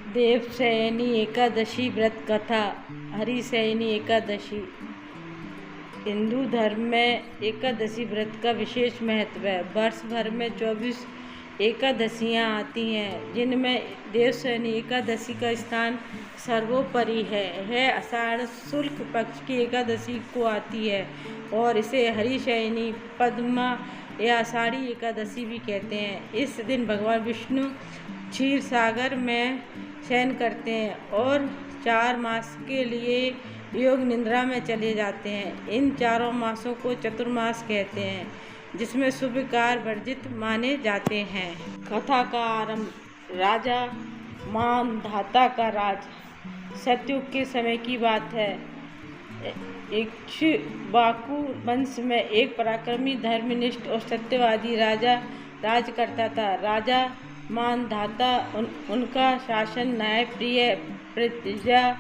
देवशयनी एकादशी व्रत कथा। हरिशयनी एकादशी। हिंदू धर्म में एकादशी व्रत का विशेष महत्व है। वर्ष भर में 24 एकादशियाँ आती हैं, जिनमें देवशयनी एकादशी का स्थान सर्वोपरि है। यह आषाढ़ शुक्ल पक्ष की एकादशी को आती है और इसे हरिशयनी, पद्मा या आषाढ़ी एकादशी भी कहते हैं। इस दिन भगवान विष्णु क्षीर सागर में शयन करते हैं और 4 मास के लिए योग निद्रा में चले जाते हैं। इन चारों मासों को चतुर्मास कहते हैं, जिसमें शुभ कार्य वर्जित माने जाते हैं। कथा का आरंभ। राजा मानधाता का राज। सतयुग के समय की बात है। इक्ष्वाकु वंश में एक पराक्रमी, धर्मनिष्ठ और सत्यवादी राजा राज करता था। राजा मानधाता उनका शासन न्यायप्रिय, प्रजा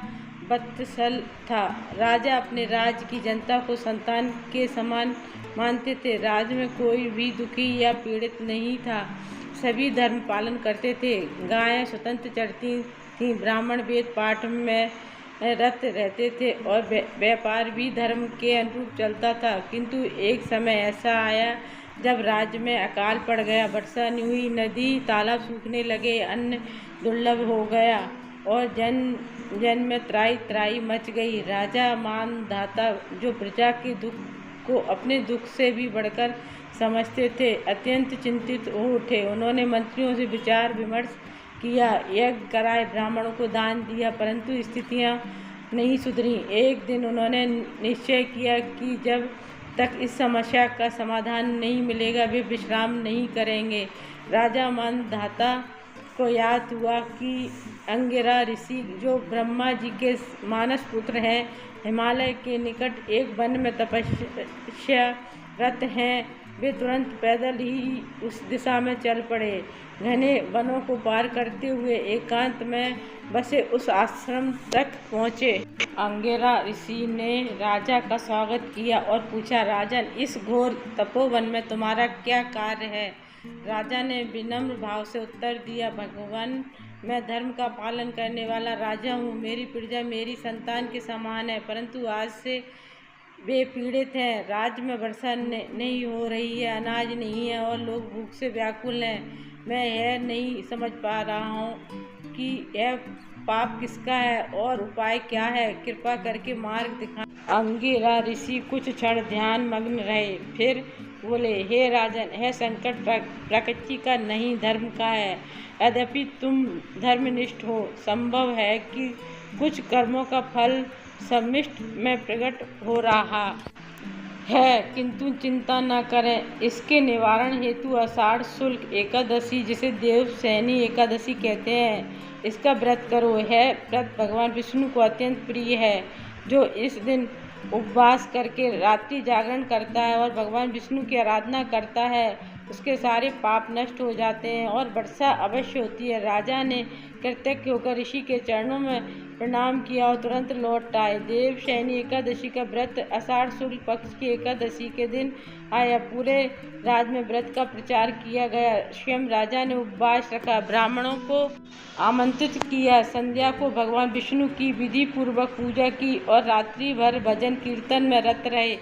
वत्सल था। राजा अपने राज्य की जनता को संतान के समान मानते थे। राज्य में कोई भी दुखी या पीड़ित नहीं था। सभी धर्म पालन करते थे। गायें स्वतंत्र चरती थीं। ब्राह्मण वेद पाठ में रत रहते थे और व्यापार भी धर्म के अनुरूप चलता था। किंतु एक समय ऐसा आया जब राज्य में अकाल पड़ गया। वर्षा नहीं हुई, नदी तालाब सूखने लगे, अन्न दुर्लभ हो गया और जन में त्राही त्राही मच गई। राजा मानधाता, जो प्रजा के दुख को अपने दुख से भी बढ़कर समझते थे, अत्यंत चिंतित हो उठे। उन्होंने मंत्रियों से विचार विमर्श किया, यज्ञ कराए, ब्राह्मणों को दान दिया, परंतु स्थितियां नहीं सुधरी। एक दिन उन्होंने निश्चय किया कि जब तक इस समस्या का समाधान नहीं मिलेगा, वे विश्राम नहीं करेंगे। राजा मानधाता को याद हुआ कि अंगिरा ऋषि, जो ब्रह्मा जी के मानस पुत्र हैं, हिमालय के निकट एक वन में तपस्यारत हैं। वे तुरंत पैदल ही उस दिशा में चल पड़े। घने वनों को पार करते हुए एकांत में बसे उस आश्रम तक पहुँचे। अंगिरा ऋषि ने राजा का स्वागत किया और पूछा, राजन, इस घोर तपोवन में तुम्हारा क्या कार्य है? राजा ने विनम्र भाव से उत्तर दिया, भगवान, मैं धर्म का पालन करने वाला राजा हूँ। मेरी प्रजा मेरी संतान के समान है, परंतु आज से वे पीड़ित हैं। राज्य में वर्षा नहीं हो रही है, अनाज नहीं है और लोग भूख से व्याकुल हैं। मैं यह नहीं समझ पा रहा हूँ कि यह पाप किसका है और उपाय क्या है। कृपा करके मार्ग दिखाएं। अंगिरा ऋषि कुछ क्षण ध्यान मग्न रहे, फिर बोले, हे राजन, यह संकट प्रकृति का नहीं, धर्म का है। यद्यपि तुम धर्मनिष्ठ हो, संभव है कि कुछ कर्मों का फल सम्मिष्ट में प्रकट हो रहा है, किंतु चिंता न करें। इसके निवारण हेतु आषाढ़ शुक्ल एकादशी, जिसे देवशयनी एकादशी कहते हैं, इसका व्रत करो। यह व्रत भगवान विष्णु को अत्यंत प्रिय है। जो इस दिन उपवास करके रात्रि जागरण करता है और भगवान विष्णु की आराधना करता है, उसके सारे पाप नष्ट हो जाते हैं और वर्षा अवश्य होती है। राजा ने कृतज्ञ होकर ऋषि के चरणों में प्रणाम किया और तुरंत लौट आए। देवशयनी एकादशी का व्रत आषाढ़ शुक्ल पक्ष की एकादशी के दिन आया। पूरे राज्य में व्रत का प्रचार किया गया। स्वयं राजा ने उपवास रखा, ब्राह्मणों को आमंत्रित किया, संध्या को भगवान विष्णु की विधि पूर्वक पूजा की और रात्रि भर भजन कीर्तन में रत रहे।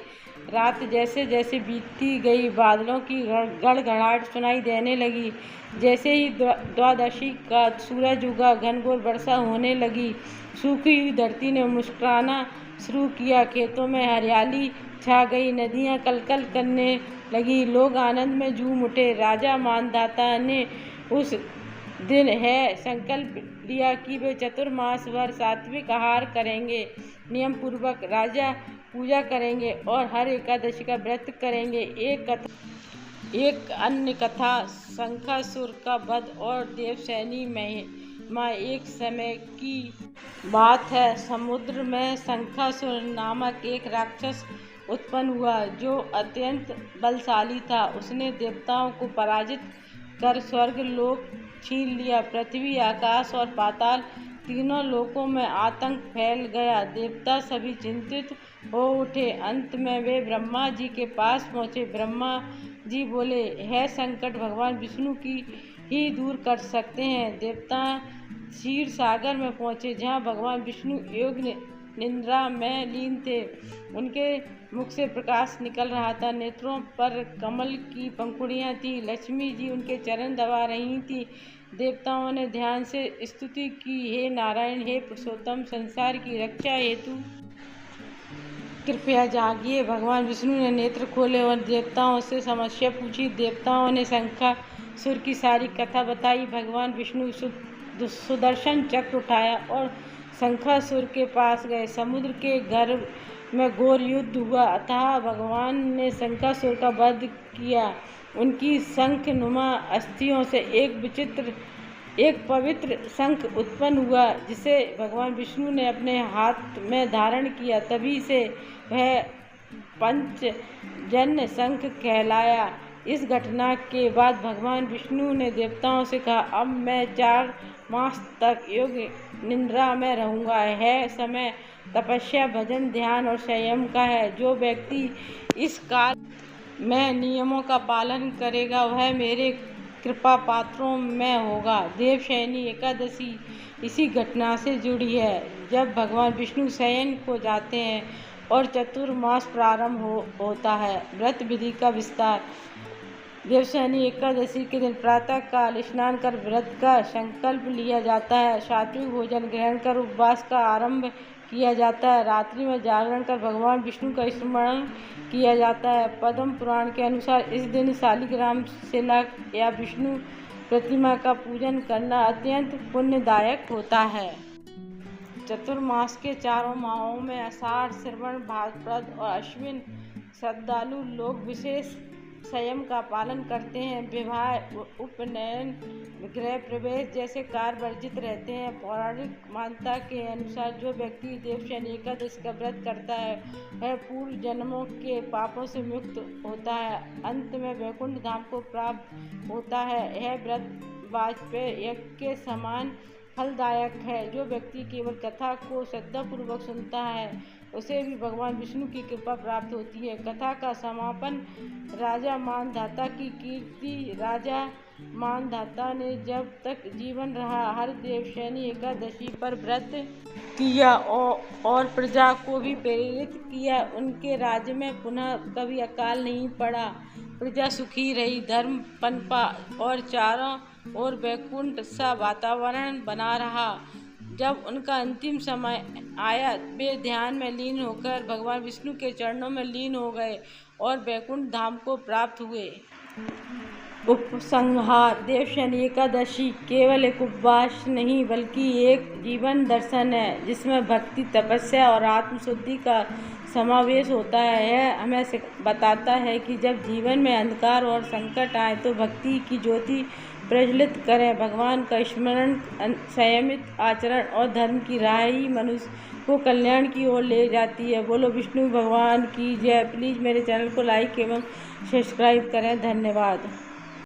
रात जैसे जैसे बीतती गई, बादलों की गड़गड़ाहट सुनाई देने लगी। जैसे ही द्वादशी का सूरज उगा, घनघोर वर्षा होने लगी। सूखी हुई धरती ने मुस्कुराना शुरू किया। खेतों में हरियाली छा गई, नदियां कलकल करने लगी, लोग आनंद में झूम उठे। राजा मानधाता ने उस दिन है संकल्प लिया कि वे चतुर्मास भर सात्विक आहार करेंगे, नियम पूर्वक राजा पूजा करेंगे और हर एकादशी का व्रत करेंगे। एक अन्य कथा शंखासुर का वध और देवशयनी महिमा। एक समय की बात है, समुद्र में शंखासुर नामक एक राक्षस उत्पन्न हुआ, जो अत्यंत बलशाली था। उसने देवताओं को पराजित कर स्वर्ग लोक छीन लिया। पृथ्वी, आकाश और पाताल, तीनों लोकों में आतंक फैल गया। देवता सभी चिंतित हो उठे। अंत में वे ब्रह्मा जी के पास पहुँचे। ब्रह्मा जी बोले, यह संकट भगवान विष्णु की ही दूर कर सकते हैं। क्षीर सागर में पहुँचे, जहाँ भगवान विष्णु योग निद्रा में लीन थे। उनके मुख से प्रकाश निकल रहा था, नेत्रों पर कमल की पंखुड़ियाँ थीं। लक्ष्मी जी उनके चरण दबा रही थीं। देवताओं ने ध्यान से स्तुति की, हे नारायण, हे पुरुषोत्तम, संसार की रक्षा हेतु कृपया जागिए। भगवान विष्णु ने नेत्र खोले और देवताओं से समस्या पूछी। देवताओं ने शंखासुर की सारी कथा बताई। भगवान विष्णु सुदर्शन चक्र उठाया और शंखासुर के पास गए। समुद्र के गर्भ में घोर युद्ध हुआ, अतः भगवान ने शंखासुर का वध किया। उनकी शंखनुमा अस्थियों से एक पवित्र शंख उत्पन्न हुआ, जिसे भगवान विष्णु ने अपने हाथ में धारण किया। तभी से वह पंचजन्य शंख कहलाया। इस घटना के बाद भगवान विष्णु ने देवताओं से कहा, अब मैं 4 मास तक योग निद्रा में रहूँगा। है समय तपस्या, भजन, ध्यान और संयम का है। जो व्यक्ति इस काल में नियमों का पालन करेगा, वह मेरे कृपा पात्रों में होगा। देवशयनी एकादशी इसी घटना से जुड़ी है, जब भगवान विष्णु शयन को जाते हैं और चतुर्मास प्रारंभ होता है। व्रत विधि का विस्तार। देवशयनी एकादशी के दिन प्रातः काल स्नान कर व्रत का संकल्प लिया जाता है। सात्विक भोजन ग्रहण कर उपवास का आरंभ किया जाता है। रात्रि में जागरण कर भगवान विष्णु का स्मरण किया जाता है। पद्म पुराण के अनुसार इस दिन शालिग्राम शिला या विष्णु प्रतिमा का पूजन करना अत्यंत पुण्यदायक होता है। चतुर्मास के 4 माहों में आषाढ़, श्रवण, भाद्रपद और अश्विन श्रद्धालु लोग विशेष संयम का पालन करते हैं। विवाह, उपनयन, गृह प्रवेश जैसे कार्य वर्जित रहते हैं। पौराणिक मान्यता के अनुसार जो व्यक्ति देवशयनी एकादशी का व्रत करता है, वह पूर्व जन्मों के पापों से मुक्त होता है। अंत में वैकुंठ धाम को प्राप्त होता है। यह व्रत वाजपेय यज्ञ के समान फलदायक है। जो व्यक्ति केवल कथा को श्रद्धापूर्वक सुनता है, उसे भी भगवान विष्णु की कृपा प्राप्त होती है। कथा का समापन राजा मानधाता की कीर्ति। राजा मानधाता ने जब तक जीवन रहा हर देवशयनी एकादशी पर व्रत किया और प्रजा को भी प्रेरित किया। उनके राज्य में पुनः कभी अकाल नहीं पड़ा। प्रजा सुखी रही, धर्म पनपा और चारों ओर वैकुंठ सा वातावरण बना रहा। जब उनका अंतिम समय आया, वे ध्यान में लीन होकर भगवान विष्णु के चरणों में लीन हो गए और वैकुंठ धाम को प्राप्त हुए। उपसंहार। देवशयनी एकादशी केवल एक उपवास नहीं, बल्कि एक जीवन दर्शन है, जिसमें भक्ति, तपस्या और आत्मशुद्धि का समावेश होता है। यह हमें बताता है कि जब जीवन में अंधकार और संकट आए तो भक्ति की ज्योति प्रज्वलित करें। भगवान का स्मरण, संयमित आचरण और धर्म की राह ही मनुष्य को कल्याण की ओर ले जाती है। बोलो विष्णु भगवान की जय। प्लीज़ मेरे चैनल को लाइक एवं सब्सक्राइब करें। धन्यवाद।